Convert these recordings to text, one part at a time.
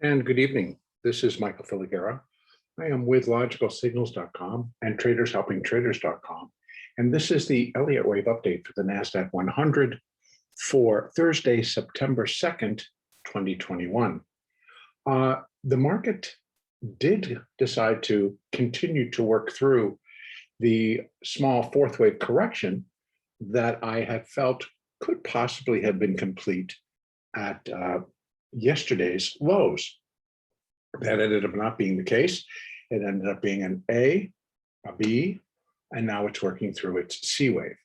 And good evening. This is Michael Filighera. I am with logicalsignals.com and tradershelpingtraders.com. And this is the Elliott wave update for the NASDAQ 100 for Thursday, September 2nd, 2021. The market did decide to continue to work through the small fourth wave correction that I had felt could possibly have been complete at yesterday's lows. That ended up not being the case. It ended up being an A, a B, and now it's working through its C wave.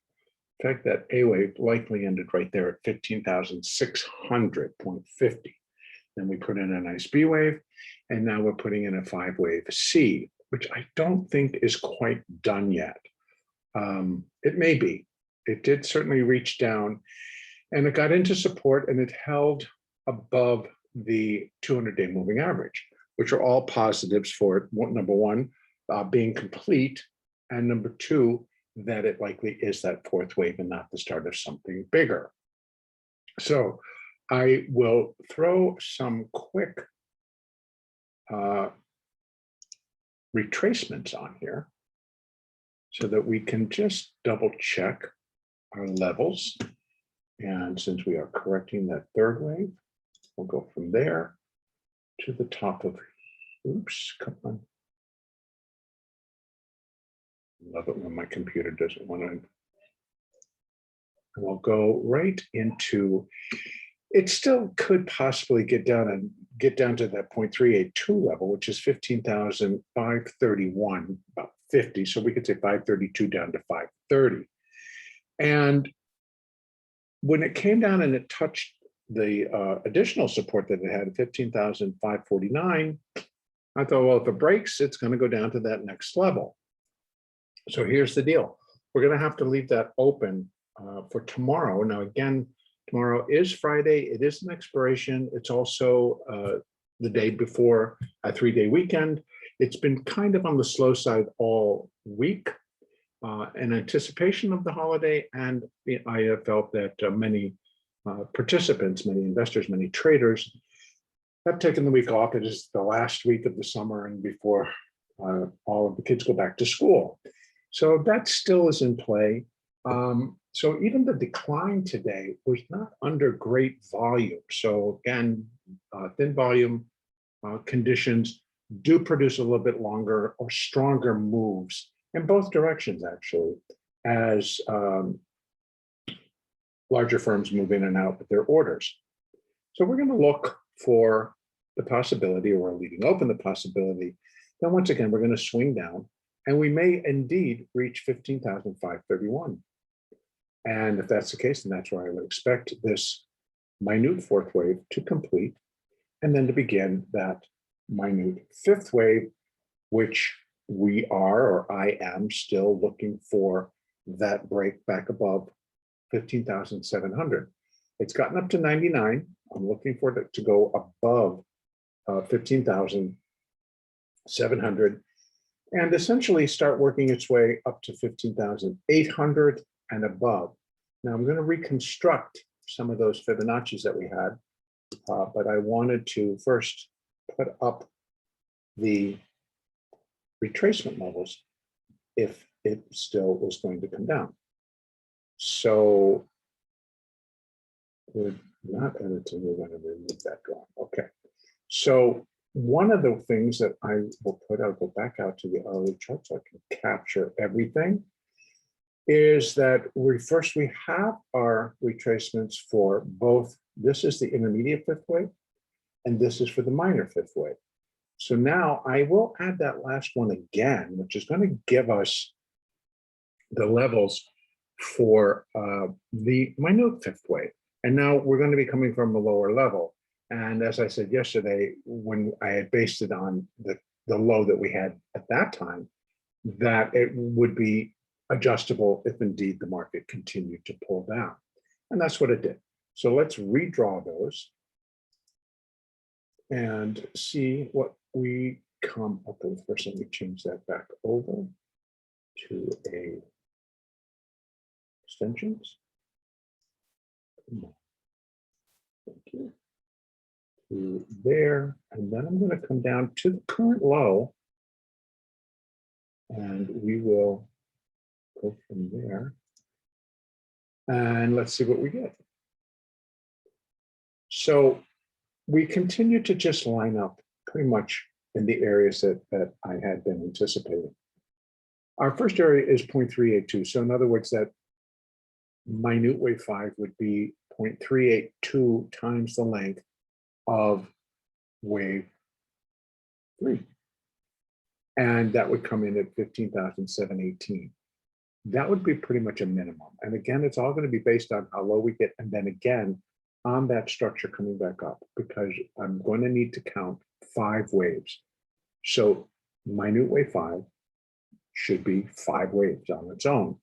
In fact, that A wave likely ended right there at 15,600.50. Then we put in a nice B wave, and now we're putting in a 5-wave C, which I don't think is quite done yet. It may be. It did certainly reach down, and it got into support, and it held above the 200-day moving average, which are all positives for it. Number one, being complete, and number two, that it likely is that fourth wave and not the start of something bigger. So I will throw some quick retracements on here so that we can just double check our levels. And since we are correcting that third wave, we'll go from there to the top of, oops, come on. Love it when my computer doesn't want to. And we'll go right into, it still could possibly get down to that 0.382 level, which is 15,531, about 50. So we could say 532 down to 530. And when it came down and it touched the additional support that it had, 15,549, I thought, well, if it breaks, it's going to go down to that next level. So here's the deal. We're going to have to leave that open for tomorrow. Now, again, tomorrow is Friday. It is an expiration. It's also the day before a 3-day weekend. It's been kind of on the slow side all week in anticipation of the holiday. And I have felt that many participants, many investors, many traders have taken the week off. It is the last week of the summer and before all of the kids go back to school. So that still is in play. So even the decline today was not under great volume. So again, thin volume conditions do produce a little bit longer or stronger moves in both directions, actually, as larger firms move in and out with their orders. So we're going to look for the possibility, or we're leaving open the possibility, then once again, we're going to swing down, and we may indeed reach 15,531. And if that's the case, then that's where I would expect this minute fourth wave to complete, and then to begin that minute fifth wave, which we are, or I am still looking for that break back above 15,700. It's gotten up to 99. I'm looking for it to go above 15,700 and essentially start working its way up to 15,800 and above. Now I'm going to reconstruct some of those Fibonacci's that we had, but I wanted to first put up the retracement levels if it still was going to come down. So we're not editing, we're going to remove that drawing. Okay. So one of the things that I will put, I'll go back out to the hourly chart so I can capture everything, is that we have our retracements for both. This is the intermediate fifth wave, and this is for the minor fifth wave. So now I will add that last one again, which is going to give us the levels for the minute fifth wave. And now we're going to be coming from a lower level. And as I said yesterday, when I had based it on the low that we had at that time, that it would be adjustable if indeed the market continued to pull down. And that's what it did. So let's redraw those and see what we come up with. First, let me change that back over to a extensions. Thank you. to there, and then I'm going to come down to the current low, and we will go from there. And let's see what we get. So we continue to just line up pretty much in the areas that I had been anticipating. Our first area is 0.382. So in other words, that minute wave 5 would be 0.382 times the length of wave 3. And that would come in at 15,718. That would be pretty much a minimum. And again, it's all going to be based on how low we get. And then again, on that structure coming back up, because I'm going to need to count 5 waves. So minute wave 5 should be 5 waves on its own.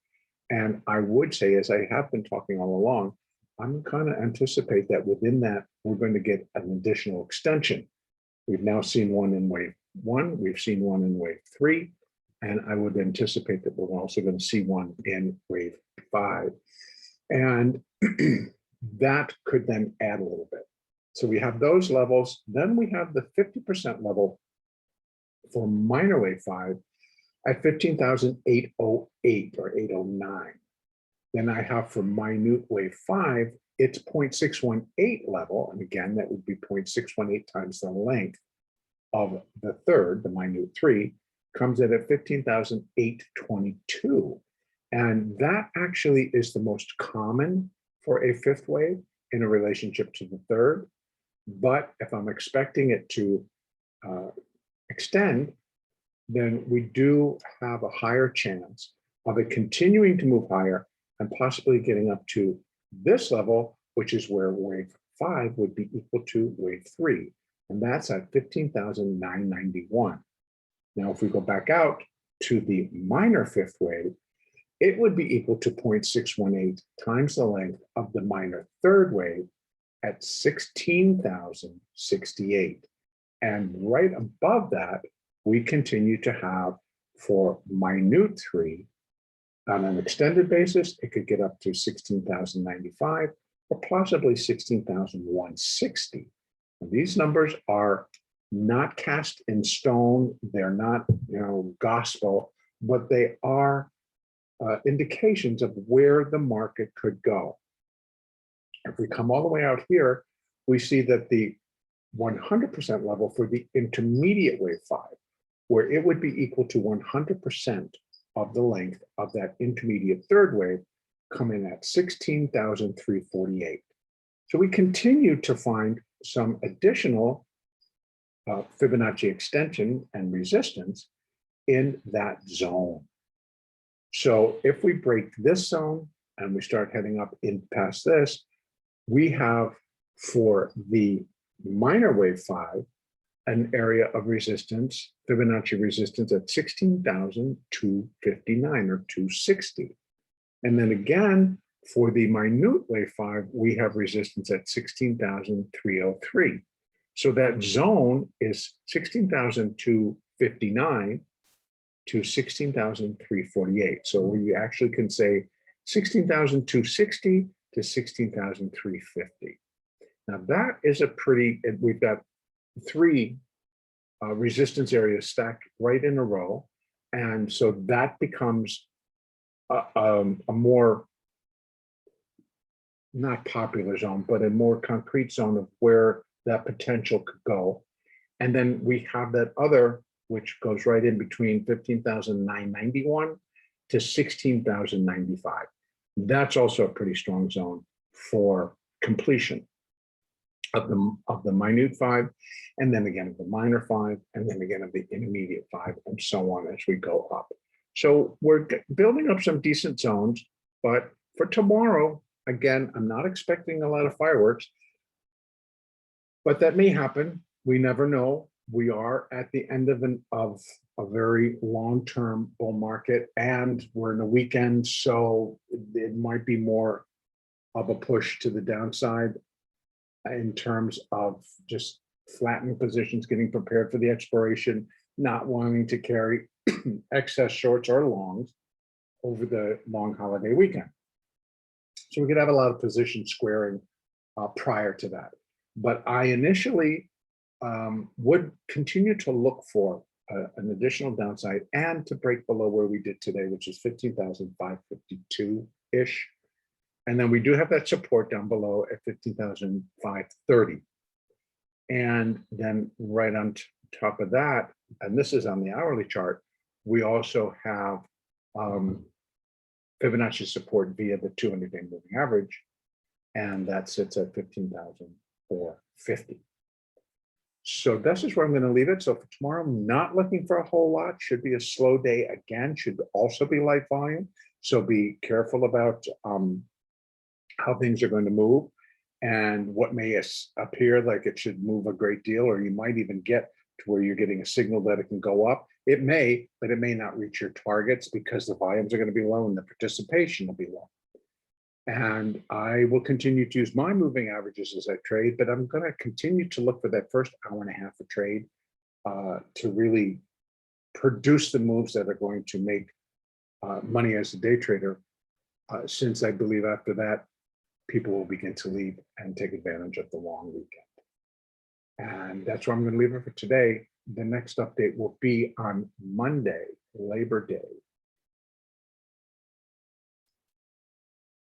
And I would say, as I have been talking all along, I'm going to anticipate that within that, we're going to get an additional extension. We've now seen one in wave 1, we've seen one in wave 3, and I would anticipate that we're also going to see one in wave 5. And that could then add a little bit. So we have those levels. Then we have the 50% level for minor wave 5 at 15,808 or 809. Then I have for minute wave 5, it's 0.618 level. And again, that would be 0.618 times the length of the third, the minute 3, comes in at 15,822. And that actually is the most common for a 5th wave in a relationship to the third. But if I'm expecting it to extend, then we do have a higher chance of it continuing to move higher and possibly getting up to this level, which is where wave 5 would be equal to wave 3. And that's at 15,991. Now, if we go back out to the minor 5th wave, it would be equal to 0.618 times the length of the minor 3rd wave at 16,068. And right above that, we continue to have for minute 3, on an extended basis, it could get up to 16,095 or possibly 16,160. And these numbers are not cast in stone. They're not, gospel, but they are indications of where the market could go. If we come all the way out here, we see that the 100% level for the intermediate wave 5, where it would be equal to 100% of the length of that intermediate 3rd wave, come in at 16,348. So we continue to find some additional Fibonacci extension and resistance in that zone. So if we break this zone and we start heading up in past this, we have for the minor wave 5, an area of resistance, Fibonacci resistance at 16,259 or 260. And then again, for the minute wave 5, we have resistance at 16,303. So that zone is 16,259 to 16,348. So we actually can say 16,260 to 16,350. Now that is a pretty, we've got 3 resistance areas stacked right in a row. And so that becomes a more, not popular zone, but a more concrete zone of where that potential could go. And then we have that other, which goes right in between 15,991 to 16,095. That's also a pretty strong zone for completion of the minute 5, and then again of the minor 5, and then again of the intermediate 5, and so on as we go up. So we're building up some decent zones, but for tomorrow, again, I'm not expecting a lot of fireworks, but that may happen. We never know. We are at the end of a very long-term bull market, and we're in a weekend, so it might be more of a push to the downside in terms of just flattening positions, getting prepared for the expiration, not wanting to carry excess shorts or longs over the long holiday weekend. So we could have a lot of position squaring prior to that. But I initially would continue to look for an additional downside and to break below where we did today, which is 15,552-ish. And then we do have that support down below at 15,530. And then right on top of that, and this is on the hourly chart, we also have Fibonacci support via the 200-day moving average, and that sits at 15,450. So this is where I'm going to leave it. So for tomorrow, I'm not looking for a whole lot. Should be a slow day again. Should also be light volume. So be careful about how things are going to move and what may appear like it should move a great deal, or you might even get to where you're getting a signal that it can go up. It may, but it may not reach your targets because the volumes are going to be low and the participation will be low. And I will continue to use my moving averages as I trade, but I'm going to continue to look for that first hour and a half of trade to really produce the moves that are going to make money as a day trader, since I believe after that, people will begin to leave and take advantage of the long weekend. And that's where I'm going to leave it for today. The next update will be on Monday, Labor Day.